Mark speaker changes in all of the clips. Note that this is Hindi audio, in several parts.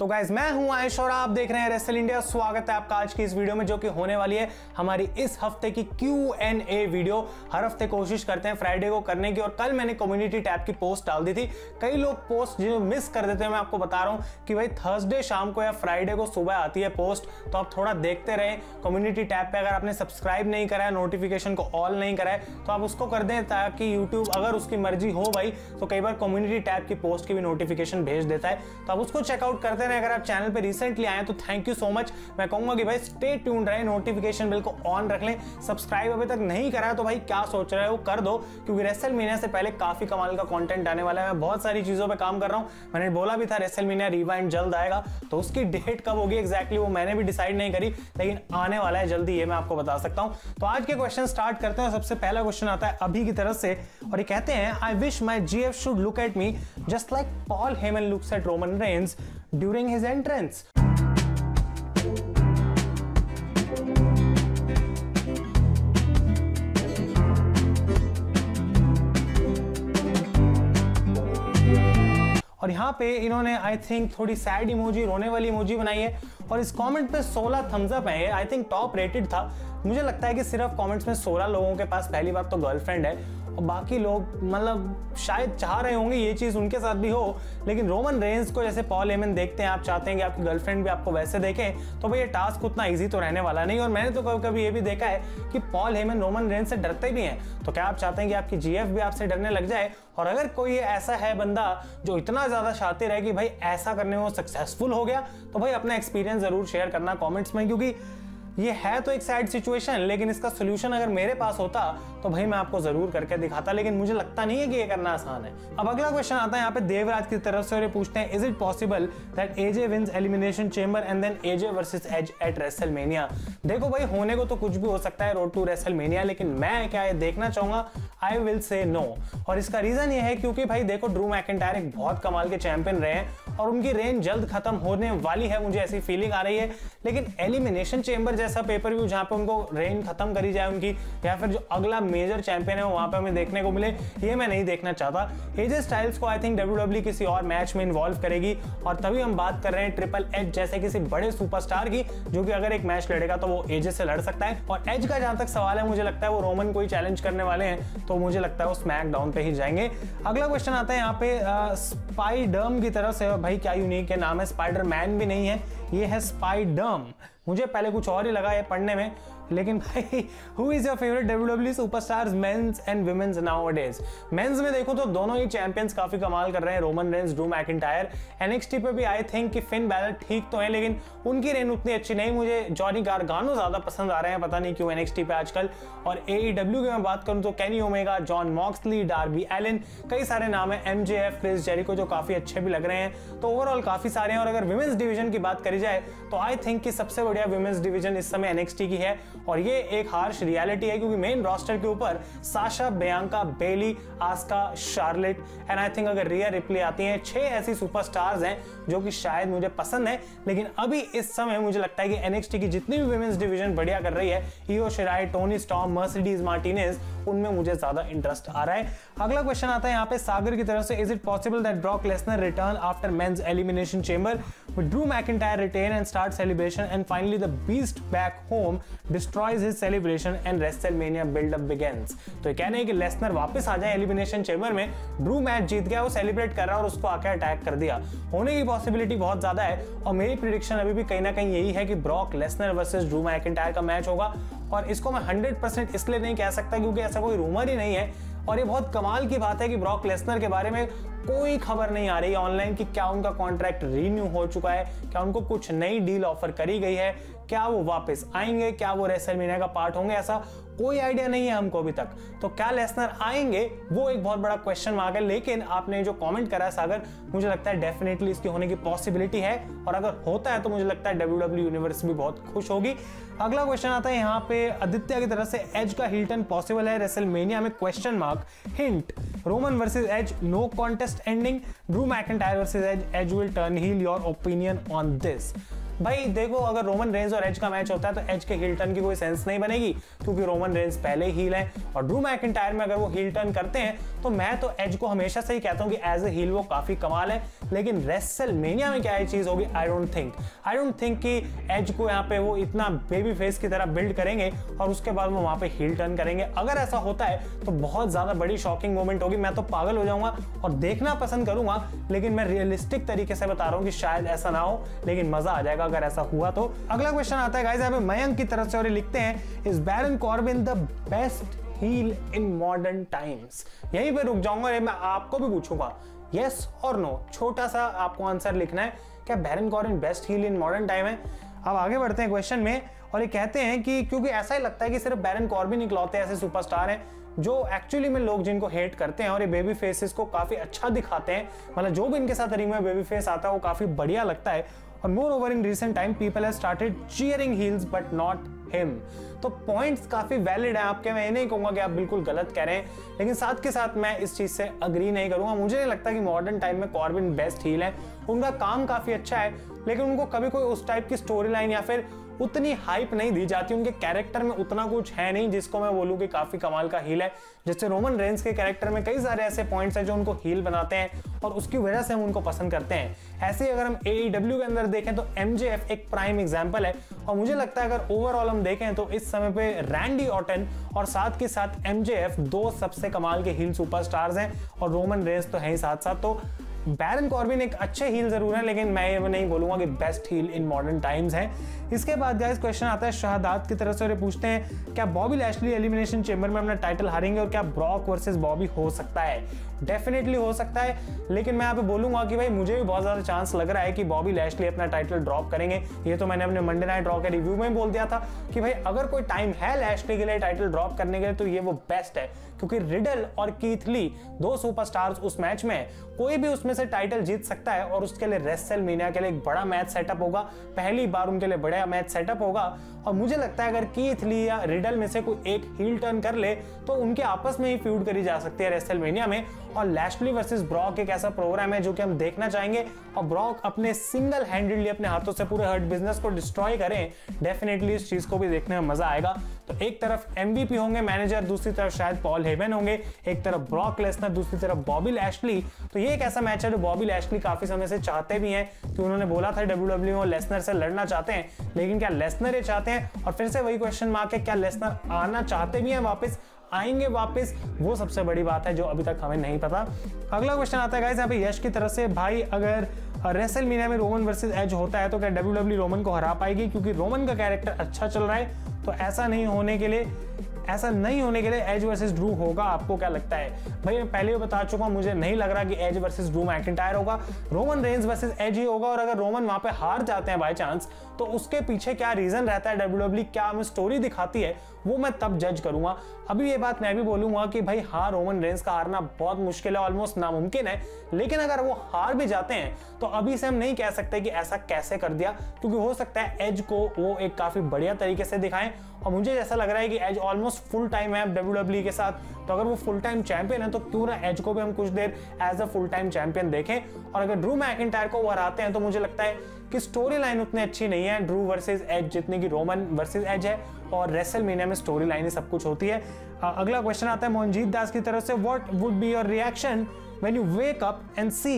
Speaker 1: तो गाइज मैं हूं आयुष और आप देख रहे हैं रेसल इंडिया। स्वागत है आपका आज की इस वीडियो में, जो कि होने वाली है हमारी इस हफ्ते की Q&A वीडियो। हर हफ्ते कोशिश करते हैं फ्राइडे को करने की, और कल मैंने कम्युनिटी टैब की पोस्ट डाल दी थी। कई लोग पोस्ट जो मिस कर देते हैं, मैं आपको बता रहा हूं कि भाई थर्सडे शाम को या फ्राइडे को सुबह आती है पोस्ट, तो आप थोड़ा देखते रहें कम्युनिटी टैब पे। अगर आपने सब्सक्राइब नहीं करा है, नोटिफिकेशन को ऑल नहीं करा है, तो आप उसको कर दें, ताकि यूट्यूब अगर उसकी मर्जी हो भाई तो कई बार कम्युनिटी टैब की पोस्ट की भी नोटिफिकेशन भेज देता है, तो आप उसको चेकआउट करते रहें। अगर आप चैनल पे रिसेंटली आए तो थैंक यू सो मच। मैं कहूंगा कि भाई स्टे ट्यून्ड रहे, नोटिफिकेशन बिल को ऑन रख लें। सब्सक्राइब अभी तक नहीं करा है तो भाई क्या सोच रहे हो, कर दो, क्योंकि रेसलमेनिया से पहले काफी कमाल का कंटेंट आने वाला है। मैं बहुत सारी चीजों पे काम कर रहा हूं। मैंने बोला भी था रेसलमेनिया रिवाइंड जल्द आएगा, तो उसकी डेट कब होगी एग्जैक्टली वो मैंने भी डिसाइड नहीं करी, लेकिन आने वाला है जल्दी, ये मैं आपको बता सकता हूं। तो आज के क्वेश्चन स्टार्ट करते हैं। सबसे पहला क्वेश्चन आता है अभी की तरफ से, और ये कहते हैं I wish my GF should look at me just like Paul Heyman looks at Roman Reigns during his entrance. और यहाँ पे इन्होंने आई थिंक थोड़ी सैड इमोजी, रोने वाली इमोजी बनाई है, और इस कमेंट पे 16 थम्स अप है। आई थिंक टॉप रेटेड था। मुझे लगता है कि सिर्फ कमेंट्स में 16 लोगों के पास पहली बात तो गर्लफ्रेंड है, और बाकी लोग मतलब शायद चाह रहे होंगे ये चीज उनके साथ भी हो, लेकिन रोमन रेंस को जैसे पॉल हेमन देखते हैं, आप चाहते हैं कि आपकी गर्लफ्रेंड भी आपको वैसे देखे, तो भाई ये टास्क उतना इजी तो रहने वाला नहीं। और मैंने तो कभी कभी ये भी देखा है कि पॉल हेमन रोमन रेंस से डरते भी हैं, तो क्या आप चाहते हैं कि आपकी GF भी आपसे डरने लग जाए? और अगर कोई ऐसा है बंदा जो इतना ज्यादा शातिर है कि भाई ऐसा करने में वो सक्सेसफुल हो गया, तो भाई अपना एक्सपीरियंस जरूर शेयर करना कमेंट्स में, क्योंकि ये है तो एक सैड सिचुएशन, लेकिन इसका सोल्यूशन अगर मेरे पास होता तो भाई मैं आपको जरूर करके दिखाता, लेकिन मुझे लगता नहीं है कि ये करना आसान है। अब अगला क्वेश्चन आता है यहाँ पे देवराज की तरफ से, और ये पूछते हैं is it possible that AJ wins elimination chamber and then AJ versus Edge at WrestleMania? देखो भाई, होने को तो कुछ भी हो सकता है रोड टू रेसलमेनिया, लेकिन मैं क्या ये देखना चाहूंगा? I will say no. और इसका रीजन ये है क्योंकि भाई देखो, ड्रू मैकिंटायर एक बहुत कमाल के चैंपियन रहे हैं, और उनकी रेंज जल्द खत्म होने वाली है, मुझे ऐसी फीलिंग आ रही है। लेकिन एलिमिनेशन चेंबर जैसा पेपर व्यू जहां पे उनको रेंज खत्म करी जाए उनकी, या फिर जो अगला मेजर चैंपियन है वहां पे हमें देखने को मिले, ये मैं नहीं देखना चाहता। AJ स्टाइल्स को आई थिंक WWE किसी और मैच में इन्वॉल्व करेगी, और तभी हम बात कर रहे हैं ट्रिपल एच जैसे किसी बड़े सुपरस्टार की, जो कि अगर एक मैच लड़ेगा तो वो AJ से लड़ सकता है। और एज का जहां तक सवाल है, मुझे लगता है वो रोमन को ही चैलेंज करने वाले हैं, तो मुझे लगता है वो स्मैकडाउन पे ही जाएंगे। अगला क्वेश्चन आता है यहाँ पे स्पाइडर्म की तरफ से। भाई क्या यूनिक है नाम है, स्पाइडरमैन भी नहीं है, ये है स्पाइडर्म। मुझे पहले कुछ और ही लगा ये पढ़ने में, लेकिन भाई who is your favourite WWE superstars men's and women's nowadays? Men's में देखो तो दोनों ही चैंपियंस काफी कमाल कर रहे हैं, Roman Reigns, Drew McIntyre. NXT पे भी आई थिंक कि फिन बैलर ठीक तो है, लेकिन उनकी रेन उतनी अच्छी नहीं। मुझे जॉनी गार्गानो ज्यादा पसंद आ रहे हैं, पता नहीं क्यों NXT पे आजकल। और AEW की मैं बात करूं तो Kenny Omega, Jon Moxley, Darby Allin, कई सारे नाम है, MJF, क्रिस जेरिको, जो काफी अच्छे भी लग रहे हैं। तो ओवरऑल काफी सारे हैं। और अगर वुमेन्स डिवीजन की बात करी जाए तो आई थिंक कि सबसे बढ़िया वुमेन्स डिवीजन इस समय NXT की है, और ये एक हार्श रियलिटी है, क्योंकि मेन रोस्टर के ऊपर Sasha, Bianca, Bayley, Asuka, Charlotte and I think अगर रिया रिप्ले आती हैं, 6 ऐसी सुपरस्टार्स हैं जो कि शायद मुझे पसंद है। लेकिन अभी इस समय मुझे लगता है कि NXT की जितनी भी वुमेन्स डिवीजन बढ़िया कर रही है, इयो शिराई, टोनी स्टॉर्म, मर्सिडीज मार्टिनेज, उनमें मुझे ज्यादा इंटरेस्ट आ रहा है। अगला क्वेश्चन आता है यहाँ पे सागर की तरफ से, is it possible that Brock Lesnar return after men's elimination chamber with Drew McIntyre retain and start celebration, and finally the beast back home destroys his celebration and WrestleMania build up begins? तो ये कहने हैं कि लेसनर वापस आ जाए एलिमिनेशन चेंबर में, ड्रू मैच जीत गया, वो सेलिब्रेट कर रहा है और उसको आकर अटैक कर दिया। होने की पॉसिबिलिटी बहुत ज्यादा है, और मेरी प्रिडिक्शन अभी भी कहीं ना कहीं यही है कि Brock Lesnar versus Drew McIntyre का मैच होगा। और इसको मैं 100% इसलिए नहीं कह सकता क्योंकि ऐसा कोई रूमर ही नहीं है, और ये बहुत कमाल की बात है कि ब्रॉक लेसनर के बारे में कोई खबर नहीं आ रही है ऑनलाइन कि क्या उनका कॉन्ट्रैक्ट रीन्यू हो चुका है, क्या उनको कुछ नई डील ऑफर करी गई है, क्या वो वापस आएंगे, क्या वो रेसलमेनिया का पार्ट होंगे, ऐसा कोई आइडिया नहीं है हमको अभी तक। तो क्या लेसनर आएंगे, वो एक बहुत बड़ा क्वेश्चन मार्क है। लेकिन आपने जो कमेंट करा है सागर, मुझे लगता है डेफिनेटली इसकी होने की पॉसिबिलिटी है, और अगर होता है तो मुझे लगता है WWE यूनिवर्स भी बहुत खुश होगी। अगला क्वेश्चन आता है यहाँ पे आदित्य की तरफ से, एज का हील टर्न पॉसिबल है रेसलमेनिया में? Question mark, hint, Roman versus Edge, no contest ending, Drew McIntyre versus Edge, Edge will turn heel, your opinion on this? भाई देखो, अगर रोमन रेंज और एज का मैच होता है तो एज के हील टर्न की कोई सेंस नहीं बनेगी, क्योंकि रोमन रेंज पहले हील है, और ड्रू मैकिंटायर में अगर वो हील टर्न करते हैं तो मैं तो एज को हमेशा से ही कहता हूं कि एज ए हील वो काफी कमाल है। लेकिन रेसलमेनिया में क्या ये चीज होगी, आई डोंट थिंक कि एज को यहाँ पे वो इतना बेबी फेस की तरह बिल्ड करेंगे और उसके बाद वो वहां पे हील टर्न करेंगे। अगर ऐसा होता है तो बहुत ज्यादा बड़ी शॉकिंग मोमेंट होगी, मैं तो पागल हो जाऊंगा और देखना पसंद करूंगा। लेकिन मैं रियलिस्टिक तरीके से बता रहा हूं कि शायद ऐसा ना हो, लेकिन मजा आ जाएगा अगर ऐसा हुआ तो। अगला क्वेश्चन आता है गाइस यहाँ पे मयंक की तरफ से, और ये लिखते हैं, is Baron Corbin the best heel in modern times? यहीं पे रुक जाऊंगा, मैं आपको भी पूछूंगा यस और नो, छोटा सा आपको आंसर लिखना है, क्या Baron Corbin best heel in modern time है? अब आगे बढ़ते हैं क्वेश्चन में, और ये कहते हैं कि क्योंकि ऐसा ही लगता है कि सिर्फ बैरन कॉर्बिन इकलौते ऐसे सुपरस्टार हैं जो एक्चुअली में लोग जिनको हेट करते हैं और ये बेबी फेसेस को काफी अच्छा दिखाते हैं, मतलब जो भी इनके साथ रिंग में बेबी फेस आता है वो काफी बढ़िया लगता है। और more over in recent time people have started cheering heels but not him. तो पॉइंट्स काफी वैलिड है आपके, मैं ये नहीं कहूंगा कि आप बिल्कुल गलत कह रहे हैं, लेकिन साथ के साथ मैं इस चीज से अग्री नहीं करूंगा। मुझे नहीं लगता कि मॉडर्न टाइम में कॉर्बिन बेस्ट हील है, उनका काम काफी अच्छा है, लेकिन उनको कभी कोई उस टाइप की स्टोरी लाइन या फिर उतनी हाइप नहीं दी जाती, उनके कैरेक्टर में उतना कुछ है नहीं जिसको मैं बोलूं कि काफी कमाल का हील है। जैसे रोमन रेंज के कैरेक्टर में कई सारे ऐसे पॉइंट्स हैं जो उनको हील बनाते हैं और उसकी वजह से हम उनको पसंद करते हैं। ऐसे ही अगर हम AEW के अंदर देखें तो MJF एक प्राइम एग्जांपल है, और मुझे लगता है अगर ओवरऑल हम देखें तो इस समय पे रैंडी ऑर्टन और साथ के साथ MJF दो सबसे कमाल के हील सुपरस्टार्स हैं, और रोमन रेंज तो है ही साथ साथ। तो बैरन कॉर्बिन एक अच्छे हील जरूर है, लेकिन मैं ये नहीं बोलूंगा कि best heel in modern times है। इसके बाद गाइस क्वेश्चन आता है शहादात की तरफ से, और पूछते हैं, क्या बॉबी लैशली एलिमिनेशन चेंबर में अपना टाइटल हारेंगे और क्या ब्रॉक वर्सेस बॉबी हो सकता है? डेफिनेटली हो सकता है, लेकिन मैं यहाँ पे बोलूंगा कि भाई मुझे भी बहुत ज्यादा चांस लग रहा है कि बॉबी लैशली अपना टाइटल ड्रॉप करेंगे। ये तो मैंने अपने मंडे नाइट रॉ के रिव्यू में बोल दिया था कि भाई अगर कोई टाइम है लैशली के लिए टाइटल ड्रॉप करने के लिए तो ये वो बेस्ट है, क्योंकि रिडल और कीथ ली दो सुपरस्टार्स उस मैच में, कोई भी उसमें से टाइटल जीत सकता है, और उसके लिए रेसलमेनिया के लिए एक बड़ा मैच सेटअप होगा, पहली बार उनके लिए बड़ा मैच सेटअप होगा। और मुझे लगता है अगर कीथ ली या रिडल में से कोई एक हील टर्न कर ले तो उनके आपस में ही फ्यूड करी जा सकती है रेसलमेनिया में। और लैशली वर्सेस ब्रॉक एक ऐसा प्रोग्राम है जो कि हम देखना चाहेंगे, और ब्रॉक अपने सिंगल हैंडेडली अपने हाथों से पूरे हर्ट बिजनेस को डिस्ट्रॉय करें, डेफिनेटली इस चीज को भी देखने में मजा आएगा। तो एक तरफ MVP होंगे मैनेजर, दूसरी तरफ शायद पॉल हेमन होंगे, एक तरफ ब्रॉक लेसनर, दूसरी तरफ बॉबी लैशली। तो ये एक ऐसा मैच है जो बॉबी लैशली काफी समय से चाहते भी हैं, कि उन्होंने बोला था WWE में वो लेसनर से लड़ना चाहते हैं, लेकिन क्या लेसनर ये चाहते हैं? और फिर से वही क्वेश्चन मार्क है, क्या लेसनर आना चाहते भी हैं वापस, आएंगे वापस? वो सबसे बड़ी बात है जो अभी तक हमें नहीं पता। अगला क्वेश्चन आता है गाइस यहाँ पे यश की तरफ से, भाई अगर रेसलमेनिया में रोमन वर्सेस एज होता है तो क्या WWE रोमन को हरा पाएगी? क्योंकि रोमन का कैरेक्टर अच्छा चल रहा है, तो ऐसा नहीं होने के लिए एज वर्सेस ड्रू होगा। आपको क्या लगता है? भाई मैं पहले भी बता चुका हूं, मुझे नहीं लग रहा कि एज वर्सेस ड्रू मैकिंटायर होगा, रोमन रेंज वर्सेस एज ही होगा। और अगर रोमन वहां पे हार जाते हैं बाय चांस, तो उसके पीछे क्या रीजन रहता है, WWE क्या हमें स्टोरी दिखाती है, वो मैं तब जज करूंगा। अभी ये बात मैं भी बोलूंगा कि भाई हाँ, रोमन रेंज का हारना बहुत मुश्किल है, ऑलमोस्ट नामुमकिन है, लेकिन अगर वो हार भी जाते हैं तो अभी से हम नहीं कह सकते कि ऐसा कैसे कर दिया, क्योंकि हो सकता है एज को वो एक काफी बढ़िया तरीके से दिखाएं। और मुझे जैसा लग रहा है कि एज ऑलमोस्ट फुल टाइम है WWE के साथ, तो अगर वो फुल टाइम चैंपियन है तो क्यों ना एज को भी हम कुछ देर as a full time champion देखें। और अगर ड्रू मैकिंटायर को वो हराते हैं तो मुझे लगता है कि स्टोरी लाइन उतनी अच्छी नहीं है ड्रू वर्सेस एज जितनी की रोमन वर्सेस एज है, और रेसलमेनिया में स्टोरी लाइन ही सब कुछ होती है। अगला क्वेश्चन आता है मोहनजीत दास की तरफ से, what would be your reaction when you wake up and see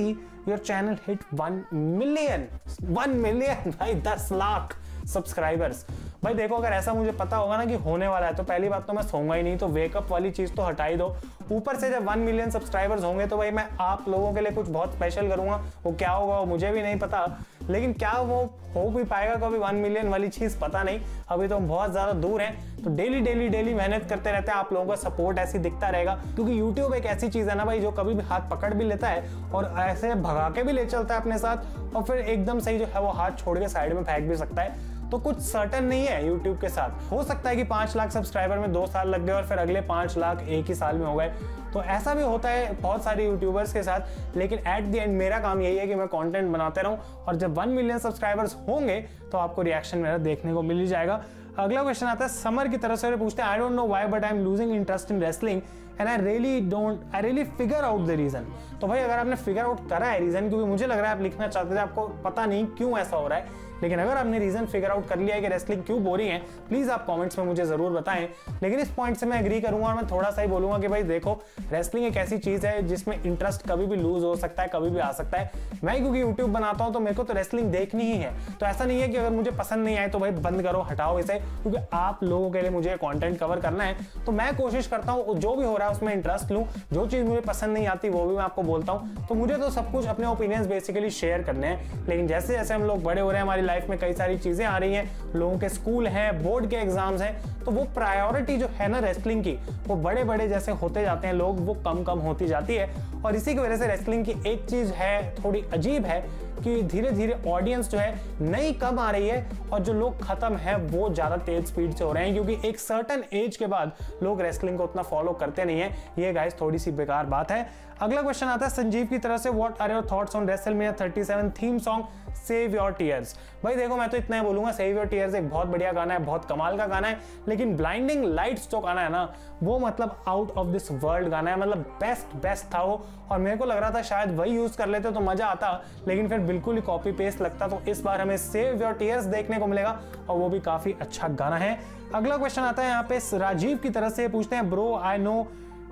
Speaker 1: your channel hit 1 million भाई 10 लाख सब्सक्राइबर्स। भाई देखो, अगर ऐसा मुझे पता होगा ना कि होने वाला है तो पहली बात तो मैं सोऊंगा ही नहीं, तो वेकअप वाली चीज तो हटा ही दो। ऊपर से जब 1 मिलियन सब्सक्राइबर्स होंगे तो भाई मैं आप लोगों के लिए कुछ बहुत स्पेशल करूंगा, वो क्या होगा वो मुझे भी नहीं पता, लेकिन क्या वो हो भी पाएगा कभी 1 मिलियन वाली चीज, पता नहीं, अभी तो हम बहुत ज्यादा दूर हैं। तो डेली मेहनत करते रहते हैं, आप लोगों का सपोर्ट ऐसे दिखता रहेगा, क्योंकि यूट्यूब एक ऐसी चीज है ना भाई जो कभी भी हाथ पकड़ भी लेता है और ऐसे भगा के भी ले चलता है अपने साथ, और फिर एकदम सही जो है वो हाथ छोड़ के साइड में फेंक भी सकता है। तो कुछ सर्टन नहीं है यूट्यूब के साथ, हो सकता है कि 5 लाख सब्सक्राइबर में 2 साल लग गए और फिर अगले 5 लाख एक ही साल में हो गए, तो ऐसा भी होता है बहुत सारे यूट्यूबर्स के साथ। लेकिन एट द एंड मेरा काम यही है कि मैं कंटेंट बनाते रहूं, और जब 1 मिलियन सब्सक्राइबर्स होंगे तो आपको रिएक्शन मेरा देखने को मिल ही जाएगा। अगला क्वेश्चन आता है समर की तरफ से, पूछते हैं, I don't know why but I am losing interest in wrestling and I really figure out the reason. तो भाई अगर आपने फिगर आउट करा है रीजन, क्योंकि मुझे लग रहा है आप लिखना चाहते थे, आपको पता नहीं क्यों ऐसा हो रहा है, लेकिन अगर आपने रीजन फिगर आउट कर लिया है कि रेसलिंग क्यों बोरिंग है, प्लीज आप कमेंट्स में मुझे जरूर बताएं। लेकिन इस पॉइंट से मैं एग्री करूंगा और मैं थोड़ा सा ही बोलूंगा कि भाई देखो, रेसलिंग एक ऐसी चीज है जिसमें इंटरेस्ट कभी भी लूज हो सकता है, कभी भी आ सकता है। मैं क्योंकि यूट्यूब बनाता हूं तो मेरे को तो रेसलिंग देखनी ही है, तो ऐसा नहीं है कि अगर मुझे पसंद नहीं आए तो भाई बंद करो, हटाओ इसे, क्योंकि आप लोगों के लिए मुझे कंटेंट कवर करना है। तो मैं कोशिश करता हूं जो भी हो रहा है उसमें इंटरेस्ट लूं, जो चीज मुझे पसंद नहीं आती वो भी मैं आपको बोलता हूं। तो मुझे तो सब कुछ अपने ओपिनियंस बेसिकली शेयर करने हैं, लेकिन जैसे जैसे हम लोग बड़े हो रहे हैं, हमारी लाइफ में कई सारी चीजें आ रही हैं, लोगों के स्कूल हैं, बोर्ड के एग्जाम्स हैं, तो वो प्रायोरिटी जो है ना रेसलिंग की, वो बड़े बड़े जैसे होते जाते हैं लोग, वो कम कम होती जाती है। और इसी की वजह से रेसलिंग की एक चीज है थोड़ी अजीब है कि धीरे धीरे ऑडियंस जो है नई कम आ रही है और जो लोग खत्म है वो ज्यादा तेज स्पीड से हो रहे हैं, क्योंकि एक सर्टेन एज के बाद लोग रेसलिंग को उतना फॉलो करते नहीं है। ये गाइस थोड़ी सी बेकार बात है। अगला क्वेश्चन आता है संजीव की तरफ से, what are your thoughts on WrestleMania 37 theme song save your tears. भाई देखो, मैं तो इतना ही बोलूंगा, सेव योर टीयर्स एक बहुत बढ़िया गाना है, बहुत कमाल का गाना है, लेकिन ब्लाइंडिंग लाइट्स जो गाना है ना, वो मतलब आउट ऑफ दिस वर्ल्ड गाना है, मतलब बेस्ट था वो। और मेरे को लग रहा था शायद वही यूज कर लेते तो मजा आता, लेकिन फिर बिल्कुल ही कॉपी पेस्ट लगता। तो इस बार हमें सेव योर टीयर्स देखने को मिलेगा और वो भी काफी अच्छा गाना है। अगला क्वेश्चन आता है यहाँ पे राजीव की तरफ से, पूछते हैं, bro I know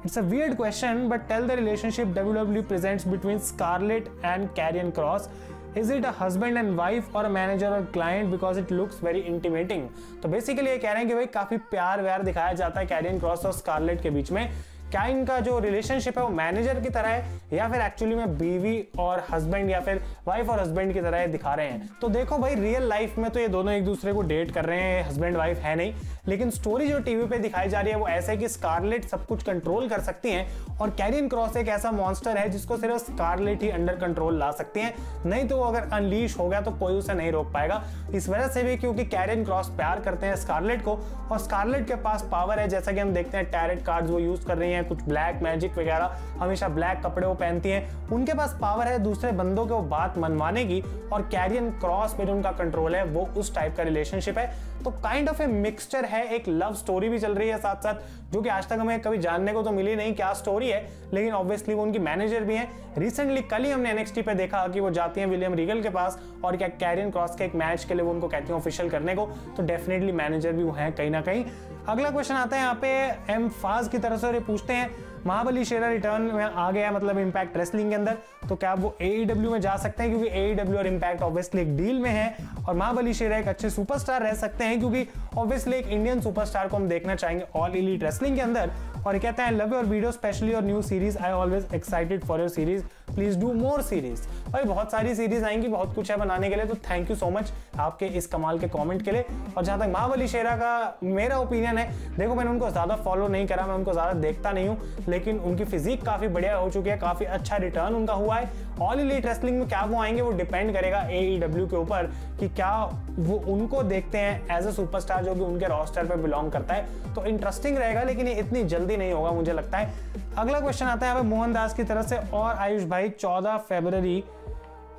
Speaker 1: it's a weird question but tell the relationship WWE presents between Scarlett and Karrion Kross. Is it a husband and wife or a manager or client because it looks very intimating? तो बेसिकली ये कह रहे हैं कि भाई काफी प्यार व्यार दिखाया जाता है कैरियन क्रॉस और स्कारलेट के बीच में। क्या इनका जो रिलेशनशिप है वो मैनेजर की तरह है या फिर एक्चुअली में बीवी और हस्बैंड या फिर वाइफ और हस्बैंड की तरह दिखा रहे हैं? तो देखो भाई, रियल लाइफ में तो ये दोनों एक दूसरे को डेट कर रहे हैं, हस्बैंड वाइफ है नहीं, लेकिन स्टोरी जो टीवी पे दिखाई जा रही है वो ऐसे कि स्कारलेट सब कुछ कंट्रोल कर सकती हैं और कैरियन क्रॉस एक ऐसा मॉन्स्टर है जिसको सिर्फ स्कारलेट ही अंडर कंट्रोल ला सकती हैं, नहीं तो वो अगर अनलीश हो गया तो कोई उसे नहीं रोक पाएगा। इस वजह से भी क्योंकि कैरियन क्रॉस प्यार करते हैं स्कारलेट को और स्कारलेट के पास पावर है, जैसा कि हम देखते हैं टैरेट कार्ड्स वो यूज कर रही हैं, कुछ ब्लैक मैजिक वगैरह, हमेशा ब्लैक कपड़े वो पहनती हैं, उनके पास पावर है दूसरे बंदों को बात मनवाने की, और कैरियन क्रॉस पे जो उनका कंट्रोल है वो उस टाइप का रिलेशनशिप है। तो काइंड ऑफ ए मिक्सचर है, एक लव स्टोरी भी चल रही है साथ साथ, जो कि आज तक हमें कभी जानने को तो मिली नहीं क्या स्टोरी है, लेकिन ऑब्वियसली वो उनकी मैनेजर भी हैं। रिसेंटली कल ही हमने NXT पे देखा कि वो जाती हैं विलियम रीगल के पास और क्या कैरियन क्रॉस के एक मैच के लिए वो उनको कहती हैं ऑफिशियल करने को, तो डेफिनेटली मैनेजर भी वो हैं कहीं ना कहीं। अगला क्वेश्चन आता है यहाँ पे एम फाज की तरफ से, पूछते हैं, महाबली शेरा रिटर्न में आ गया मतलब इम्पैक्ट रेसलिंग के अंदर, तो क्या वो AEW में जा सकते हैं? क्योंकि AEW और इम्पैक्ट ऑब्वियसली एक डील में है और महाबली शेरा एक अच्छे सुपरस्टार रह सकते हैं, क्योंकि ऑब्वियसली एक इंडियन सुपरस्टार को हम देखना चाहेंगे ऑल एलीट रेसलिंग के अंदर। और कहते हैं, love your video specially your new series, I always excited for your series, please do more series. भाई बहुत सारी सीरीज आएंगी, बहुत कुछ है बनाने के लिए, तो थैंक यू सो मच आपके इस कमाल के कमेंट के लिए। और जहां तक महाबली शेरा का मेरा ओपिनियन है, देखो मैंने उनको ज्यादा फॉलो नहीं करा, मैं उनको ज्यादा देखता नहीं हूं, लेकिन उनकी फिजिक काफी बढ़िया हो चुकी है, काफी अच्छा रिटर्न उनका हुआ है। ऑल एलीट रेसलिंग में क्या वो आएंगे वो डिपेंड करेगा AEW के ऊपर कि क्या वो उनको देखते हैं एज अ सुपरस्टार जो कि उनके रोस्टर पे बिलोंग करता है, तो इंटरेस्टिंग रहेगा, लेकिन ये इतनी जल्दी नहीं होगा मुझे लगता है। अगला क्वेश्चन आता है मोहन दास की तरफ से, और आयुष भाई 14 फरवरी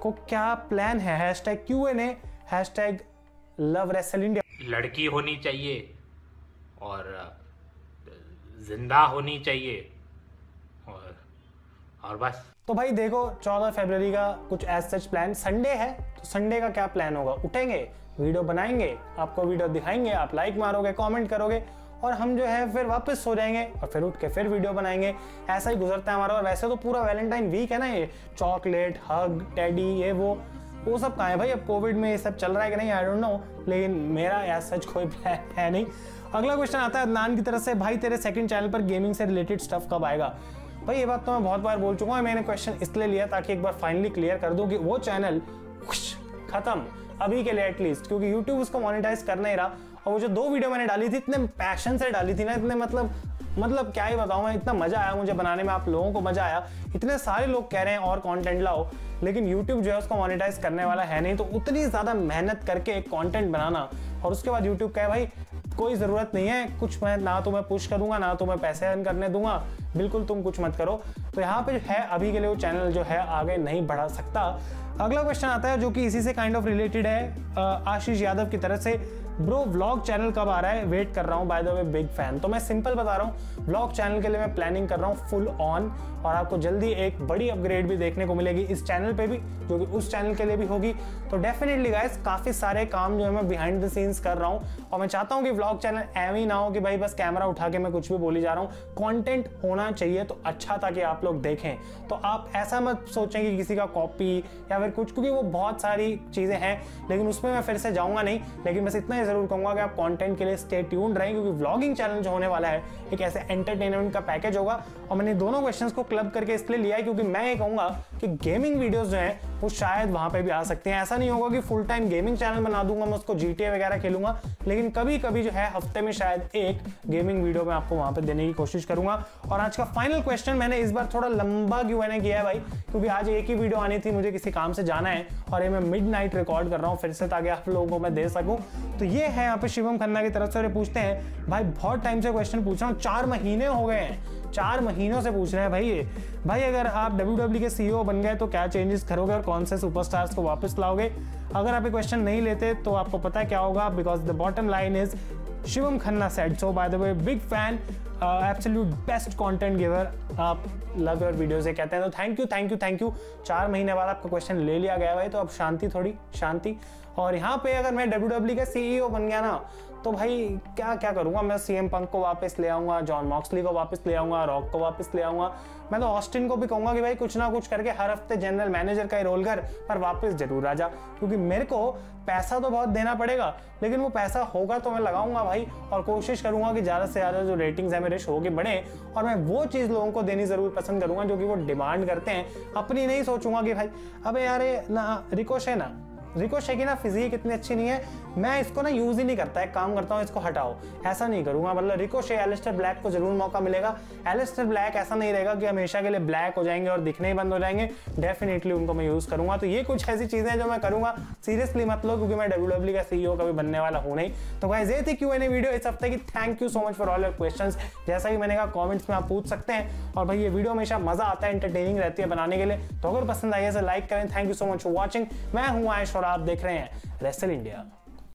Speaker 1: को क्या प्लान है? #Q&A #LoveWrestleIndia।
Speaker 2: लड़की होनी चाहिए और जिंदा होनी चाहिए और बस।
Speaker 1: तो भाई देखो, 14 फरवरी का कुछ एज सच प्लान, संडे है तो संडे का क्या प्लान होगा? उठेंगे, वीडियो बनाएंगे, आपको वीडियो दिखाएंगे, आप लाइक मारोगे, कमेंट करोगे और हम जो है फिर वापस सो जाएंगे और फिर उठ के फिर वीडियो बनाएंगे। ऐसा ही गुजरता है हमारा। और वैसे तो पूरा वैलेंटाइन वीक है ना, ये चॉकलेट, हग, टेडी, ये वो सब कहाँ है भाई? अब कोविड में ये सब चल रहा है कि नहीं, आई डोंट नो, लेकिन मेरा एज सच कोई प्लान है नहीं। अगला क्वेश्चन आता है अदनान की तरफ से, भाई तेरे सेकंड चैनल पर गेमिंग से रिलेटेड स्टफ कब आएगा? भाई ये बात तो मैं बहुत बार बोल चुका हूँ, मैंने क्वेश्चन इसलिए लिया ताकि एक बार फाइनली क्लियर कर दूं कि वो चैनल खत्म अभी के लिए एटलीस्ट, क्योंकि यूट्यूब उसको मोनेटाइज कर नहीं रहा। और वो जो 2 वीडियो मैंने डाली थी, इतने पैशन से डाली थी ना, इतने मतलब क्या ही बताऊं मैं, इतना मजा आया मुझे बनाने में, आप लोगों को मजा आया, इतने सारे लोग कह रहे हैं और कंटेंट लाओ, लेकिन YouTube जो है उसको मोनेटाइज करने वाला है नहीं, तो उतनी ज्यादा मेहनत करके एक कंटेंट बनाना और उसके बाद YouTube कहे भाई कोई जरूरत नहीं है कुछ, मैं ना तो मैं पुश करूंगा ना तो मैं पैसे अर्न करने दूंगा, बिल्कुल तुम कुछ मत करो, तो यहाँ पे है अभी के लिए वो चैनल जो है आगे नहीं बढ़ा सकता। अगला क्वेश्चन आता है जो कि इसी से काइंड ऑफ रिलेटेड है, आशीष यादव की तरफ से, ब्रो व्लॉग चैनल कब आ रहा है, वेट कर रहा हूँ, by the way big fan. तो मैं सिंपल बता रहा हूँ, व्लॉग चैनल के लिए मैं प्लानिंग कर रहा हूँ फुल ऑन, और आपको जल्दी एक बड़ी अपग्रेड भी देखने को मिलेगी इस चैनल पे भी, जो कि उस चैनल के लिए भी होगी। तो डेफिनेटली गाइस काफी सारे काम जो है मैं बिहाइंड द सीन्स कर रहा हूँ, और मैं चाहता हूँ कि व्लॉग चैनल एवं ही ना हो कि भाई बस कैमरा उठा के मैं कुछ भी बोली जा रहा हूँ। कंटेंट होना चाहिए तो अच्छा, ताकि आप लोग देखें। तो आप ऐसा मत सोचें कि किसी का कॉपी या फिर कुछ, क्योंकि वो बहुत सारी चीजें हैं, लेकिन उसमें मैं फिर से जाऊंगा नहीं। लेकिन बस इतना ही जरूर कहूंगा कि आप कंटेंट के लिए स्टे ट्यून्ड रहें, क्योंकि व्लॉगिंग चैनल जो होने वाला है एक ऐसे एंटरटेनमेंट का पैकेज होगा। और मैंने दोनों क्वेश्चंस को क्लब करके इसलिए लिया है क्योंकि मैं ये कहूंगा कि गेमिंग वीडियोस जो हैं वो शायद वहां पे भी आ सकते हैं। ऐसा नहीं होगा कि फुल टाइम गेमिंग चैनल बना दूंगा, मैं उसको GTA वगैरह खेलूंगा, लेकिन कभी कभी जो है हफ्ते में शायद एक गेमिंग वीडियो में आपको वहां पे देने की कोशिश करूंगा। और आज का फाइनल क्वेश्चन मैंने इस बार थोड़ा लंबा Q&A किया है भाई, क्योंकि आज एक ही वीडियो आनी थी, मुझे किसी काम से जाना है और ये मैं मिडनाइट रिकॉर्ड कर रहा हूँ फिर से, ताकि आप लोगों को मैं दे सकूं। तो ये है यहाँ पे शिवम खन्ना की तरफ से पूछते हैं, भाई बहुत टाइम से क्वेश्चन पूछ रहा हूँ, 4 महीने हो गए हैं, 4 महीनों से पूछ रहे हैं भाई ये, भाई अगर आप WWE के CEO बन गए तो क्या चेंजेस करोगे और कौन से सुपरस्टार्स को वापस लाओगे? अगर आप ये क्वेश्चन नहीं लेते तो आपको पता है क्या होगा, because the bottom line is Shivam Khanna said so, by the way big fan, absolute best content giver, आप लव योर वीडियोस ये कहते हैं। तो थैंक यू। 4 महीने बाद आपका क्वेश्चन ले लिया गया भाई, तो अब शांति, थोड़ी शांति। और यहाँ पे अगर मैं WWE का CEO बन गया ना, तो भाई क्या क्या करूंगा मैं, CM पंक को वापस ले आऊंगा, जॉन मॉक्सली को वापस ले आऊंगा, रॉक को वापस ले आऊंगा। मैं तो ऑस्टिन को भी कहूंगा कि भाई कुछ ना कुछ करके हर हफ्ते जनरल मैनेजर का ही रोल कर, पर वापस जरूर आ जा, क्योंकि मेरे को पैसा तो बहुत देना पड़ेगा, लेकिन वो पैसा होगा तो मैं लगाऊंगा भाई, और कोशिश करूंगा कि ज्यादा से ज्यादा जो रेटिंग्स है मेरे शो के बढ़े, और मैं वो चीज लोगों को देनी जरूर पसंद करूंगा जो कि वो डिमांड करते हैं। अपनी नहीं सोचूंगा कि भाई अबे यार ना रिकोशे की ना फिजिक इतनी अच्छी नहीं है, मैं इसको ना यूज ही नहीं करता, एक काम करता हूँ इसको हटाओ, ऐसा नहीं करूंगा। मतलब रिकोशे, एलिस्टर ब्लैक को जरूर मौका मिलेगा। एलिस्टर ब्लैक ऐसा नहीं रहेगा कि हमेशा के लिए ब्लैक हो जाएंगे और दिखने ही बंद हो जाएंगे, डेफिनेटली उनको मैं यूज करूंगा। तो ये कुछ ऐसी चीजें जो मैं करूंगा, सीरियसली मत लो, क्योंकि मैं WWE का CEO कभी बनने वाला हूं नहीं। तो गाइस ये थी Q&A वीडियो इस हफ्ते की। Thank you so much for all your questions. जैसा कि मैंने कहा कमेंट्स में आप पूछ सकते हैं, और भाई ये वीडियो हमेशा मजा आता है, एंटरटेनिंग रहती है बनाने के लिए। तो अगर पसंद आई है तो लाइक करें। Thank you so much for watching. मैं हूं आयुष और आप देख रहे हैं रेसल इंडिया।